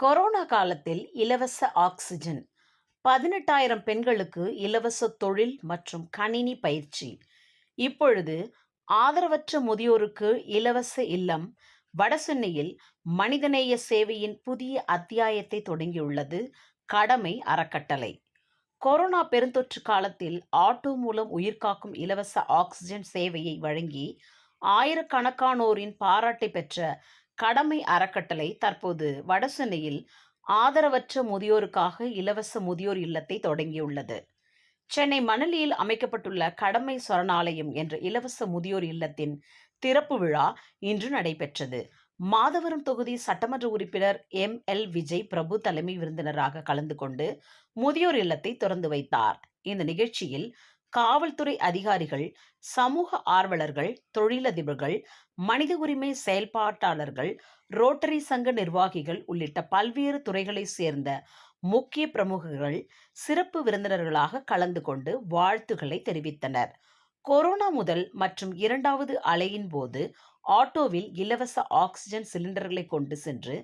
Corona காலத்தில் இலவச oxygen 18,000 பெண்களுக்கு இலவச தொழில் மற்றும் கணினி பயிற்சி. இப்பொழுது ஆதரவற்ற முதியோருக்கு இலவச இல்லம். வடசென்னையில் மனிதநேய சேவையின் புதிய அத்தியாயத்தை தொடங்கியுள்ளது கடமை அறக்கட்டளை. கொரோனா பெருந்தொற்று காலத்தில் ஆட்டோ மூலம் உயிர்காக்கும் இலவச ஆக்சிஜன் சேவையை வழங்கி ஆயிரக்கணக்கானோரின் பாராட்டை பெற்ற கடமை அறக்கட்டளை தற்போது வடசென்னையில் ஆதரவற்ற முதியோருக்காக இலவச முதியோர் இல்லத்தை தொடங்கியுள்ளது. சென்னை மணலியில் அமைக்கப்பட்டுள்ள கடமை சரணாலயம் என்ற இலவச முதியோர் இல்லத்தின் திறப்பு விழா இன்று நடைபெற்றது. மாதவரம் தொகுதி சட்டமன்ற உறுப்பினர் ML விஜய் பிரபு தலைமை விருந்தினராக கலந்து கொண்டு முதியோர் இல்லத்தை திறந்து வைத்தார். இந்த நிகழ்ச்சியில் காவல்துறை அதிகாரிகள், சமூக ஆர்வலர்கள், தொழிலதிபர்கள், மனித உரிமை செயல்பாட்டாளர்கள், ரோட்டரி சங்க நிர்வாகிகள் உள்ளிட்ட பல்வேறு துறைகளை சேர்ந்த முக்கிய பிரமுகர்கள் சிறப்பு விருந்தினர்களாக கலந்து கொண்டு வாழ்த்துக்களை தெரிவித்தனர். கொரோனா முதல் மற்றும் இரண்டாவது அலையின் போது ஆட்டோவில் இலவச ஆக்சிஜன் சிலிண்டர்களை கொண்டு சென்று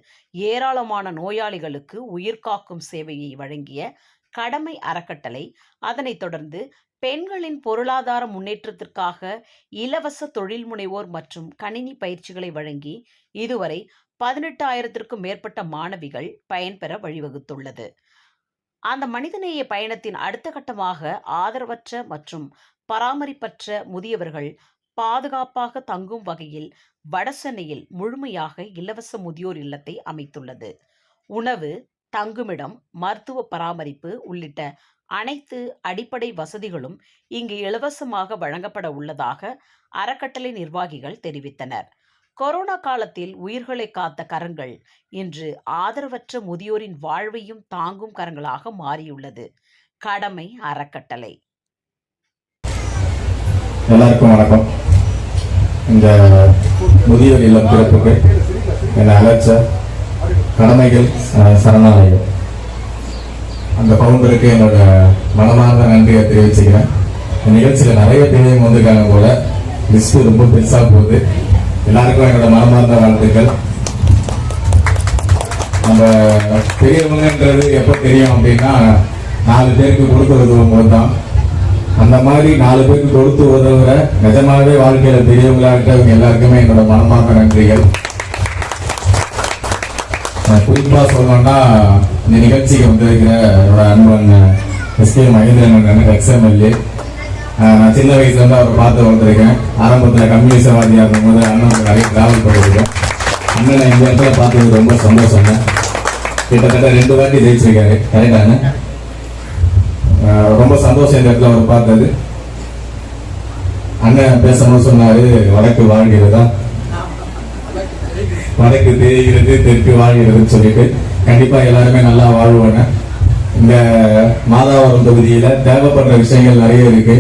ஏராளமான நோயாளிகளுக்கு உயிர்காக்கும் சேவையை வழங்கிய கடமை அறக்கட்டளை அதனைத் தொடர்ந்து பெண்களின் பொருளாதார முன்னேற்றத்திற்காக இலவச தொழில் முனைவோர் மற்றும் கணினி பயிற்சிகளை வழங்கி இதுவரை 18,000க்கும் மேற்பட்ட மாணவிகள் பயன்பெற வழிவகுத்துள்ளது. அந்த மனிதநேய பயணத்தின் அடுத்த கட்டமாக ஆதரவற்ற மற்றும் பராமரிப்பற்ற முதியவர்கள் பாதுகாப்பாக தங்கும் வகையில் வடசென்னையில் முழுமையாக இலவச முதியோர் இல்லத்தை அமைத்துள்ளது. உணவு, தங்குமிடம், மருத்துவ பராமரிப்பு உள்ளிட்ட அனைத்து அடிப்படை வசதிகளும் இங்கு இலவசமாக வழங்கப்பட உள்ளதாக அறக்கட்டளை நிர்வாகிகள் தெரிவித்தனர். கொரோனா காலத்தில் உயிர்களை காத்த கரங்கள் இன்று ஆதரவற்ற முதியோரின் வாழ்வையும் தாங்கும் கரங்களாக மாறியுள்ளது கடமை அறக்கட்டளை. எல்லாருக்கும் வணக்கம். இந்த முதியோர் இல்லம் திறப்புக்கு என்னை அழைச்ச கடமைகள் சரணாலயம் அந்த பவுண்டருக்கு என்னோட மனமார்ந்த நன்றியை தெரிவிச்சுக்கிறேன். இந்த நிகழ்ச்சியில் நிறைய பேரையும் வந்திருக்காங்க போல, லிஸ்ட் ரொம்ப பெருசாக போகுது. எல்லாருக்கும் என்னோட மனமார்ந்த வாழ்த்துக்கள். நம்ம பெரியவங்கன்றது எப்போ தெரியும் அப்படின்னா 4 பேருக்கு கொடுத்து உதவும் போது தான். அந்த மாதிரி 4 பேருக்கு கொடுத்து உதவுற நிஜமாவே வாழ்க்கையில பெரியவங்களா இருக்கவங்க எல்லாருக்குமே என்னோட மனமார்ந்த நன்றிகள். குறிப்பா சொல்லணும்னா இந்த நிகழ்ச்சிக்கு வந்திருக்கிற என்னோட அன்பன் SK மகேந்திரன் XMLA. நான் சின்ன வயசுல இருந்து அவரை பார்த்து வந்திருக்கேன். ஆரம்பத்தில் கம்யூனிஸ்டவாதியாக இருக்கும்போது அண்ணன் நிறைய டிராவல் பண்ணிருக்கேன். அண்ணனை இந்த இடத்துல பார்த்தது ரொம்ப சந்தோஷம். கிட்டத்தட்ட 2 வாட்டி ஜெயிச்சிருக்காரு. கரெக்டான ரொம்ப சந்தோஷம் இந்த இடத்துல அவர் பார்த்தது. அண்ணன் பேசணும்னு சொன்னாரு, வடக்கு வாழ்கிறதா, வடக்கு தெரிகிறது, தெற்கு வாழ்கிறதுன்னு சொல்லிட்டு கண்டிப்பா எல்லாருமே நல்லா வாழ்வாங்க. இந்த மாதாவரம் தொகுதியில தேவைப்படுற விஷயங்கள் நிறைய இருக்கு.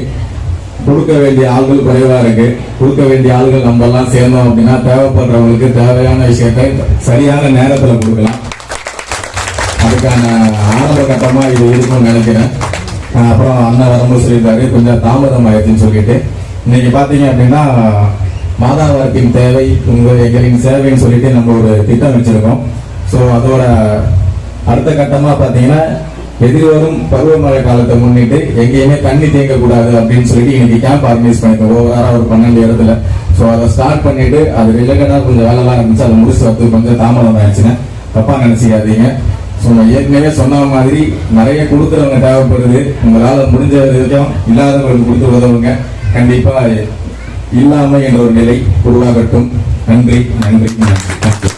கொடுக்க வேண்டிய ஆள்கள் குறைவா இருக்கு. கொடுக்க வேண்டிய ஆள்கள் நம்ம எல்லாம் சேர்ந்தோம் அப்படின்னா தேவைப்படுறவங்களுக்கு தேவையான விஷயத்தை சரியான நேரத்துல கொடுக்கலாம். அதுக்கான ஆரம்ப கட்டமா இது இருக்கும்னு நினைக்கிறேன். அப்புறம் அண்ணன் வரும்போது சொல்லியிருக்காரு கொஞ்சம் தாமதம் ஆயிடுச்சுன்னு சொல்லிட்டு. இன்னைக்கு பாத்தீங்க அப்படின்னா மாதாவரத்தின் தேவை எங்களின் சேவைன்னு சொல்லிட்டு நம்ம ஒரு திட்டம் வச்சிருக்கோம். ஸோ அதோட அடுத்த கட்டமா பாத்தீங்கன்னா எதிர்வரும் பருவமழை காலத்தை முன்னிட்டு எங்கேயுமே தண்ணி தேங்கக்கூடாது அப்படின்னு சொல்லிட்டு இன்னைக்கு கேம்ப் ஆர்கனைஸ் பண்ணிருக்கோம். ஓவரால் ஒரு 12 இடத்துல. ஸோ அதை ஸ்டார்ட் பண்ணிட்டு அது ரிலேட்டடா கொஞ்சம் வேலைலாம் இருந்துச்சு. அதை முடிச்சு வரது கொஞ்சம் தாமதம் ஆயிடுச்சுன்னு தப்பா நினைச்சிக்காதீங்க. ஸோ ஏற்கனவே சொன்ன மாதிரி நிறைய கொடுக்குறவங்க தேவைப்படுது. உங்களால முடிஞ்ச வரைக்கும் இல்லாதவங்களுக்கு கொடுத்து உதவுங்க. கண்டிப்பா இல்லாம என்ற ஒரு நிலை உருவாகட்டும். நன்றி நன்றி நன்றி.